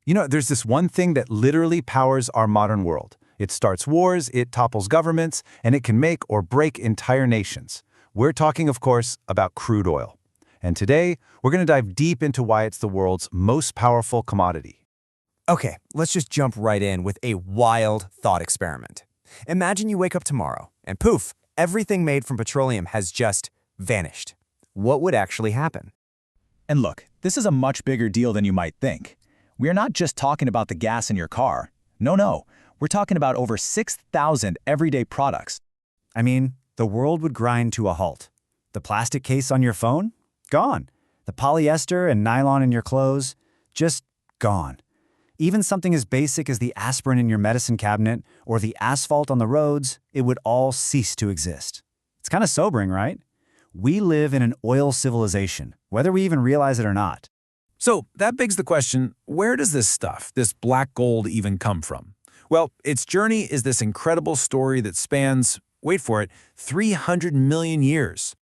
There's this one thing that literally powers our modern world. It starts wars, it topples governments, and it can make or break entire nations. We're talking, of course, about crude oil. And today, we're going to dive deep into why it's the world's most powerful commodity. Okay, let's just jump right in with a wild thought experiment. Imagine you wake up tomorrow, and poof, everything made from petroleum has just vanished. What would actually happen? And look, this is a much bigger deal than you might think. We are not just talking about the gas in your car. No. We're talking about over 6,000 everyday products. I mean, the world would grind to a halt. The plastic case on your phone? Gone. The polyester and nylon in your clothes? Just gone. Even something as basic as the aspirin in your medicine cabinet or the asphalt on the roads, it would all cease to exist. It's kind of sobering, right? We live in an oil civilization, whether we even realize it or not. So that begs the question, where does this stuff, this black gold, even come from? Well, its journey is this incredible story that spans, wait for it, 300 million years.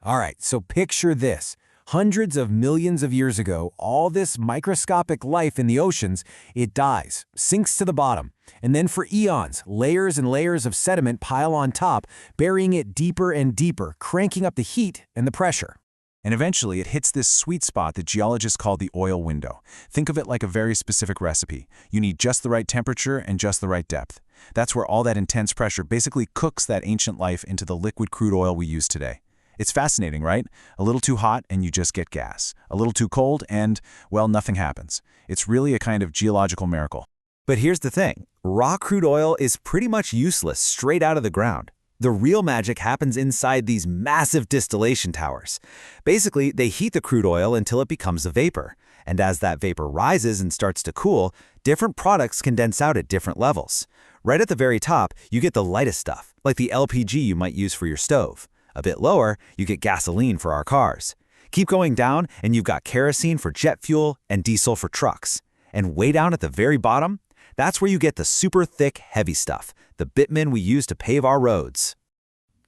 All right, so picture this. Hundreds of millions of years ago, all this microscopic life in the oceans, it dies, sinks to the bottom, and then for eons, layers and layers of sediment pile on top, burying it deeper and deeper, cranking up the heat and the pressure. And eventually, it hits this sweet spot that geologists call the oil window. Think of it like a very specific recipe. You need just the right temperature and just the right depth. That's where all that intense pressure basically cooks that ancient life into the liquid crude oil we use today. It's fascinating, right? A little too hot and you just get gas. A little too cold and, well, nothing happens. It's really a kind of geological miracle. But here's the thing. Raw crude oil is pretty much useless straight out of the ground. The real magic happens inside these massive distillation towers. Basically, they heat the crude oil until it becomes a vapor. And as that vapor rises and starts to cool, different products condense out at different levels. Right at the very top, you get the lightest stuff, like the LPG you might use for your stove. A bit lower, you get gasoline for our cars. Keep going down, and you've got kerosene for jet fuel and diesel for trucks. And way down at the very bottom, that's where you get the super thick, heavy stuff, the bitumen we use to pave our roads.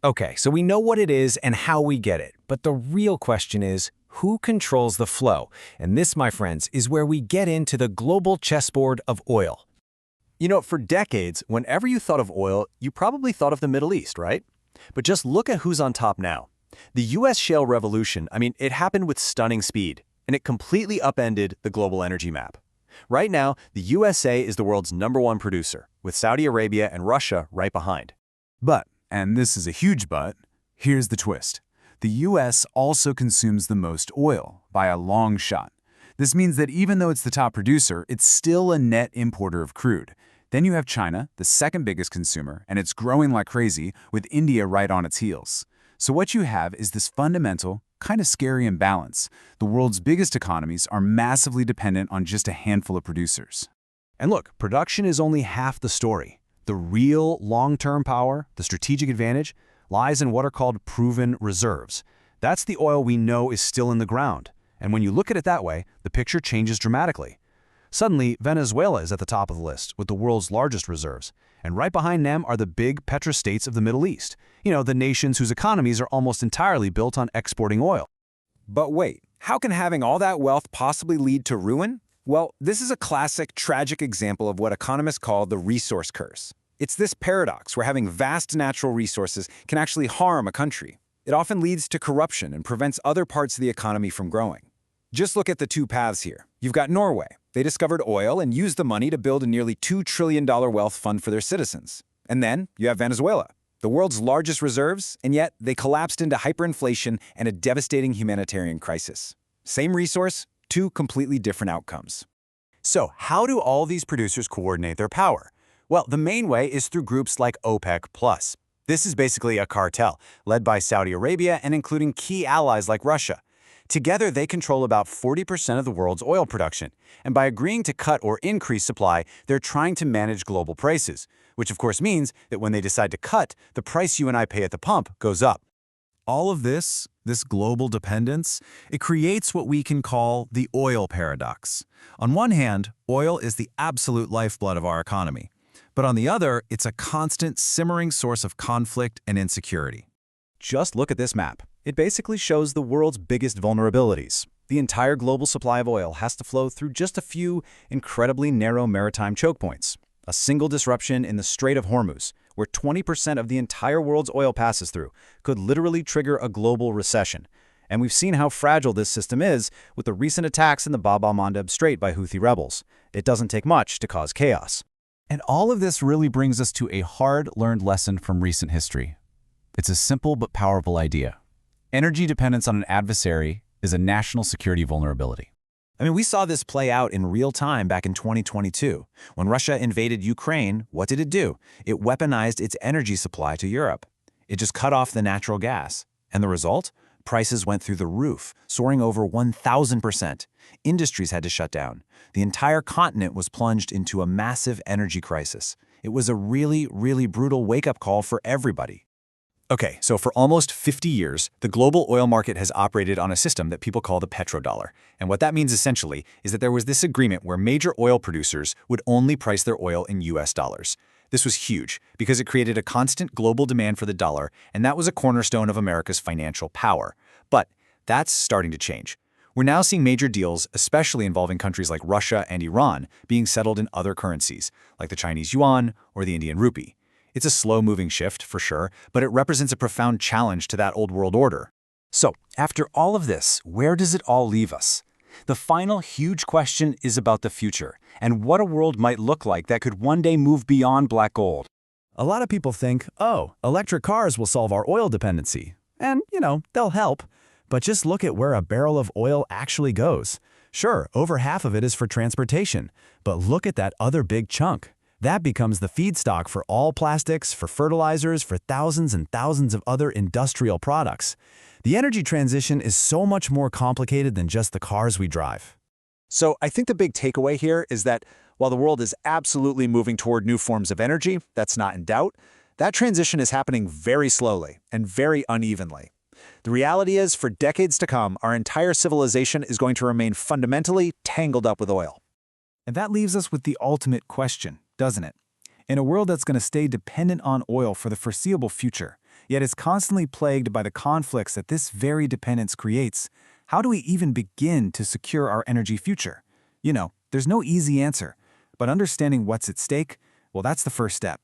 Okay, so we know what it is and how we get it, but the real question is, who controls the flow? And this, my friends, is where we get into the global chessboard of oil. For decades, whenever you thought of oil, you probably thought of the Middle East, right? But just look at who's on top now. The U.S. shale revolution, it happened with stunning speed, and it completely upended the global energy map. Right now, the USA is the world's #1 producer, with Saudi Arabia and Russia right behind. But, and this is a huge but, here's the twist. The U.S. also consumes the most oil, by a long shot. This means that even though it's the top producer, it's still a net importer of crude. Then you have China, the second biggest consumer, and it's growing like crazy, with India right on its heels. So what you have is this fundamental, kind of scary imbalance. The world's biggest economies are massively dependent on just a handful of producers. And look, production is only half the story. The real long-term power, the strategic advantage, lies in what are called proven reserves. That's the oil we know is still in the ground. And when you look at it that way, the picture changes dramatically. Suddenly, Venezuela is at the top of the list with the world's largest reserves. And right behind them are the big petrostates of the Middle East. The nations whose economies are almost entirely built on exporting oil. But wait, how can having all that wealth possibly lead to ruin? Well, this is a classic, tragic example of what economists call the resource curse. It's this paradox where having vast natural resources can actually harm a country. It often leads to corruption and prevents other parts of the economy from growing. Just look at the two paths here. You've got Norway. They discovered oil and used the money to build a nearly $2 trillion wealth fund for their citizens. And then you have Venezuela, the world's largest reserves, and yet they collapsed into hyperinflation and a devastating humanitarian crisis. Same resource, two completely different outcomes. So how do all these producers coordinate their power? Well, the main way is through groups like OPEC+. This is basically a cartel, led by Saudi Arabia and including key allies like Russia. Together, they control about 40% of the world's oil production, and by agreeing to cut or increase supply, they're trying to manage global prices, which of course means that when they decide to cut, the price you and I pay at the pump goes up. All of this global dependence, it creates what we can call the oil paradox. On one hand, oil is the absolute lifeblood of our economy. But on the other, it's a constant simmering source of conflict and insecurity. Just look at this map. It basically shows the world's biggest vulnerabilities. The entire global supply of oil has to flow through just a few incredibly narrow maritime choke points. A single disruption in the Strait of Hormuz, where 20% of the entire world's oil passes through, could literally trigger a global recession. And we've seen how fragile this system is with the recent attacks in the Bab al-Mandeb Strait by Houthi rebels. It doesn't take much to cause chaos. And all of this really brings us to a hard-learned lesson from recent history. It's a simple but powerful idea. Energy dependence on an adversary is a national security vulnerability. I mean, we saw this play out in real time back in 2022. When Russia invaded Ukraine, what did it do? It weaponized its energy supply to Europe. It just cut off the natural gas. And the result? Prices went through the roof, soaring over 1,000%. Industries had to shut down. The entire continent was plunged into a massive energy crisis. It was a really, really brutal wake-up call for everybody. Okay, so for almost 50 years, the global oil market has operated on a system that people call the petrodollar. And what that means essentially is that there was this agreement where major oil producers would only price their oil in US dollars. This was huge because it created a constant global demand for the dollar, and that was a cornerstone of America's financial power. But that's starting to change. We're now seeing major deals, especially involving countries like Russia and Iran, being settled in other currencies, like the Chinese yuan or the Indian rupee. It's a slow-moving shift, for sure, but it represents a profound challenge to that old world order. So, after all of this, where does it all leave us? The final huge question is about the future, and what a world might look like that could one day move beyond black gold. A lot of people think, oh, electric cars will solve our oil dependency. And, they'll help. But just look at where a barrel of oil actually goes. Sure, over half of it is for transportation, but look at that other big chunk. That becomes the feedstock for all plastics, for fertilizers, for thousands and thousands of other industrial products. The energy transition is so much more complicated than just the cars we drive. So I think the big takeaway here is that while the world is absolutely moving toward new forms of energy, that's not in doubt, that transition is happening very slowly and very unevenly. The reality is, for decades to come, our entire civilization is going to remain fundamentally tangled up with oil. And that leaves us with the ultimate question, doesn't it? In a world that's going to stay dependent on oil for the foreseeable future, yet is constantly plagued by the conflicts that this very dependence creates, how do we even begin to secure our energy future? There's no easy answer, but understanding what's at stake, well, that's the first step.